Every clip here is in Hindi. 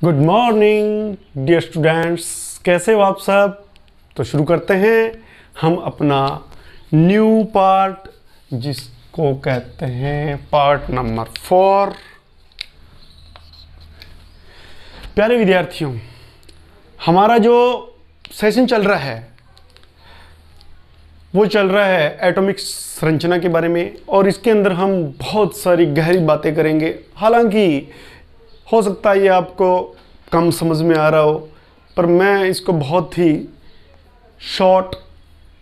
गुड मॉर्निंग डियर स्टूडेंट्स, कैसे हो आप सब। तो शुरू करते हैं हम अपना न्यू पार्ट, जिसको कहते हैं पार्ट नंबर 4। प्यारे विद्यार्थियों, हमारा जो सेशन चल रहा है वो चल रहा है एटॉमिक संरचना के बारे में, और इसके अंदर हम बहुत सारी गहरी बातें करेंगे। हालांकि हो सकता है ये आपको कम समझ में आ रहा हो, पर मैं इसको बहुत ही शॉर्ट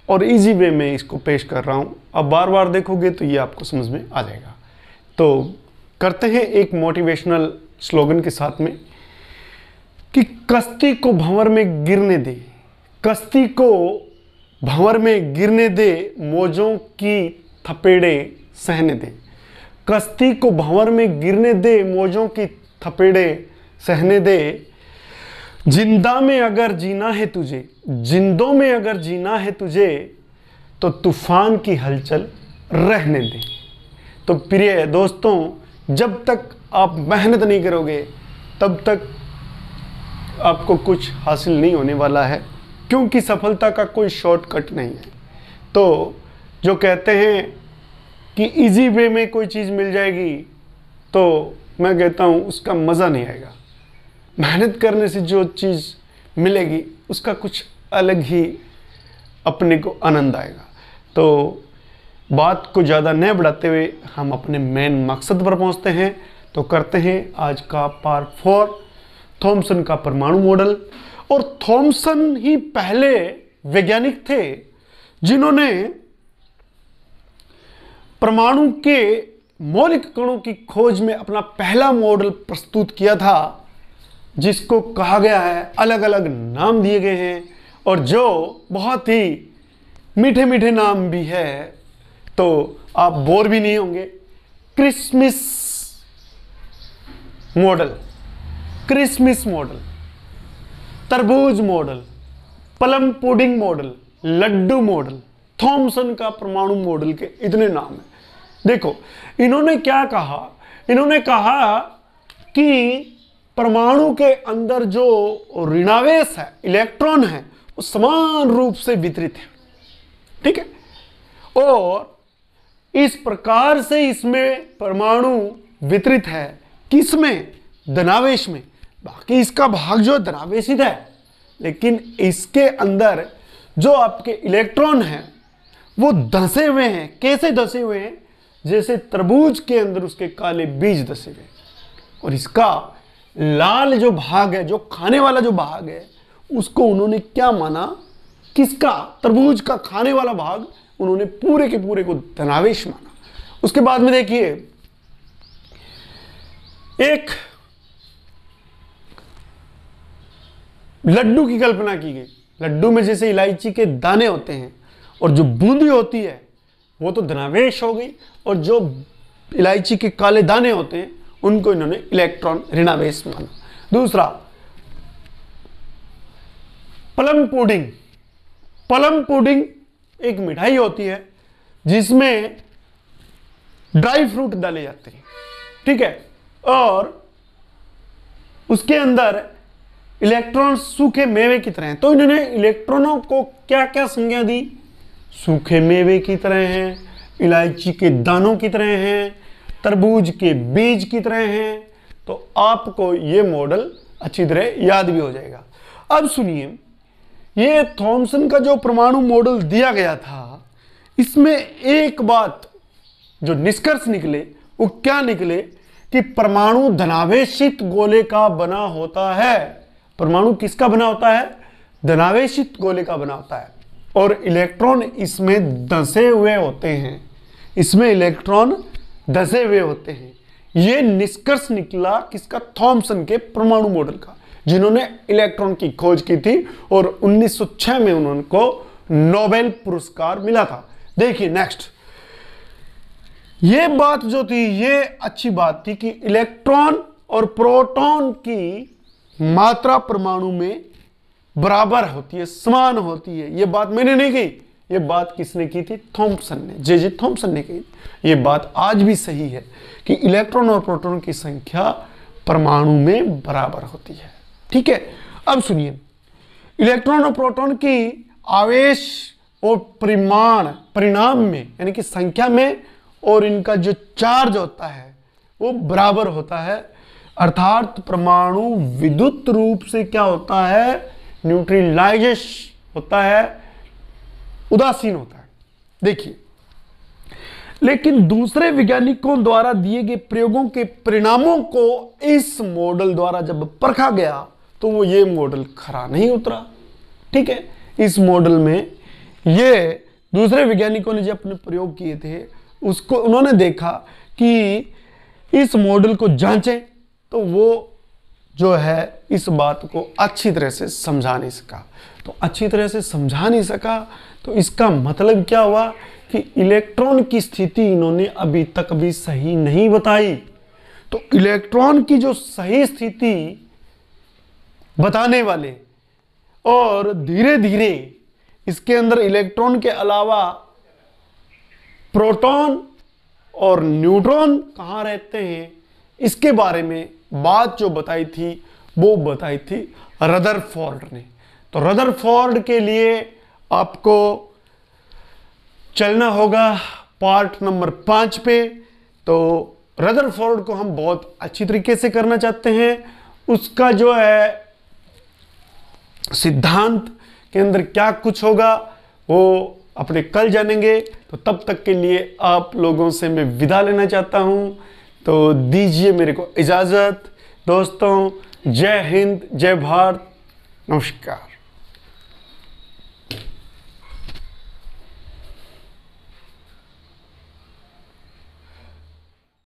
और इजी वे में इसको पेश कर रहा हूँ। अब बार बार देखोगे तो ये आपको समझ में आ जाएगा। तो करते हैं एक मोटिवेशनल स्लोगन के साथ में कि कश्ती को भंवर में गिरने दे, कश्ती को भंवर में गिरने दे, मौजों की थपेड़े सहने दे। कश्ती को भंवर में गिरने दे, मौजों की थपेड़े सहने दे। जिंदा में अगर जीना है तुझे, जिंदों में अगर जीना है तुझे, तो तूफान की हलचल रहने दे। तो प्रिय दोस्तों, जब तक आप मेहनत नहीं करोगे तब तक आपको कुछ हासिल नहीं होने वाला है, क्योंकि सफलता का कोई शॉर्टकट नहीं है। तो जो कहते हैं कि इजी वे में कोई चीज़ मिल जाएगी, तो मैं कहता हूँ उसका मज़ा नहीं आएगा। मेहनत करने से जो चीज़ मिलेगी उसका कुछ अलग ही अपने को आनंद आएगा। तो बात को ज़्यादा न बढ़ाते हुए हम अपने मेन मकसद पर पहुँचते हैं। तो करते हैं आज का पार्ट 4, थॉमसन का परमाणु मॉडल। और थॉमसन ही पहले वैज्ञानिक थे जिन्होंने परमाणु के मौलिक कणों की खोज में अपना पहला मॉडल प्रस्तुत किया था, जिसको कहा गया है, अलग अलग नाम दिए गए हैं और जो बहुत ही मीठे मीठे नाम भी है, तो आप बोर भी नहीं होंगे। क्रिसमस मॉडल, क्रिसमस मॉडल, तरबूज model, plum pudding model, laddoo model, Thomson का परमाणु मॉडल के इतने नाम हैं। देखो इन्होंने क्या कहा, इन्होंने कहा कि परमाणु के अंदर जो ऋणावेश है, इलेक्ट्रॉन है, वो समान रूप से वितरित है, ठीक है। और इस प्रकार से इसमें परमाणु वितरित है, किसमें? धनावेश में। बाकी इसका भाग जो धनावेशित है, लेकिन इसके अंदर जो आपके इलेक्ट्रॉन हैं वो धंसे हुए हैं। कैसे धंसे हुए हैं? जैसे तरबूज के अंदर उसके काले बीज धंसे हुए। और इसका लाल जो भाग है, जो खाने वाला जो भाग है, उसको उन्होंने क्या माना? किसका? तरबूज का खाने वाला भाग उन्होंने पूरे के पूरे को धनावेश माना। उसके बाद में देखिए, एक लड्डू की कल्पना की गई। लड्डू में जैसे इलायची के दाने होते हैं और जो बूंदी होती है वो तो धनावेश हो गई, और जो इलायची के काले दाने होते हैं उनको इन्होंने इलेक्ट्रॉन ऋणावेश माना। दूसरा, प्लम पुडिंग। प्लम पुडिंग एक मिठाई होती है जिसमें ड्राई फ्रूट डाले जाते हैं, ठीक है, और उसके अंदर इलेक्ट्रॉन सूखे मेवे की तरह हैं। तो इन्होंने इलेक्ट्रॉनों को क्या क्या संज्ञा दी? सूखे मेवे की तरह हैं, इलायची के दानों की तरह हैं, तरबूज के बीज की तरह हैं। तो आपको ये मॉडल अच्छी तरह याद भी हो जाएगा। अब सुनिए, ये थॉमसन का जो परमाणु मॉडल दिया गया था, इसमें एक बात जो निष्कर्ष निकले वो क्या निकले कि परमाणु धनावेशित गोले का बना होता है। परमाणु किसका बना होता है? धनावेशित गोले का बना होता है, और इलेक्ट्रॉन इसमें धंसे हुए होते हैं। इसमें इलेक्ट्रॉन धंसे हुए होते हैं। यह निष्कर्ष निकला किसका? थॉमसन के परमाणु मॉडल का, जिन्होंने इलेक्ट्रॉन की खोज की थी और 1906 में उनको नोबेल पुरस्कार मिला था। देखिए नेक्स्ट, ये बात जो थी, ये अच्छी बात थी कि इलेक्ट्रॉन और प्रोटॉन की मात्रा परमाणु में बराबर होती है, समान होती है। ये बात मैंने नहीं कही, ये बात किसने की थी? थॉमसन ने, जे थॉमसन ने कही। ये बात आज भी सही है कि इलेक्ट्रॉन और प्रोटॉन की संख्या परमाणु में बराबर होती है। ठीक है, अब सुनिए, इलेक्ट्रॉन और प्रोटॉन की आवेश और परिणाम में यानी कि संख्या में और इनका जो चार्ज होता है वो बराबर होता है, अर्थात परमाणु विद्युत रूप से क्या होता है, न्यूट्रलाइजेश होता है, उदासीन होता है। देखिए, लेकिन दूसरे वैज्ञानिकों द्वारा दिए गए प्रयोगों के परिणामों को इस मॉडल द्वारा जब परखा गया तो वो ये मॉडल खरा नहीं उतरा। ठीक है, इस मॉडल में ये दूसरे वैज्ञानिकों ने जो अपने प्रयोग किए थे उसको उन्होंने देखा कि इस मॉडल को जांचें तो वो जो है इस बात को अच्छी तरह से समझा नहीं सका। तो अच्छी तरह से समझा नहीं सका तो इसका मतलब क्या हुआ कि इलेक्ट्रॉन की स्थिति इन्होंने अभी तक भी सही नहीं बताई। तो इलेक्ट्रॉन की जो सही स्थिति बताने वाले और धीरे धीरे इसके अंदर इलेक्ट्रॉन के अलावा प्रोटॉन और न्यूट्रॉन कहाँ रहते हैं इसके बारे में बात जो बताई थी वो बताई थी रदरफोर्ड ने। तो रदरफोर्ड के लिए आपको चलना होगा पार्ट नंबर 5 पे। तो रदरफोर्ड को हम बहुत अच्छी तरीके से करना चाहते हैं, उसका जो है सिद्धांत के अंदर क्या कुछ होगा वो अपने कल जानेंगे। तो तब तक के लिए आप लोगों से मैं विदा लेना चाहता हूं, तो दीजिए मेरे को इजाज़त। दोस्तों, जय हिंद, जय भारत, नमस्कार।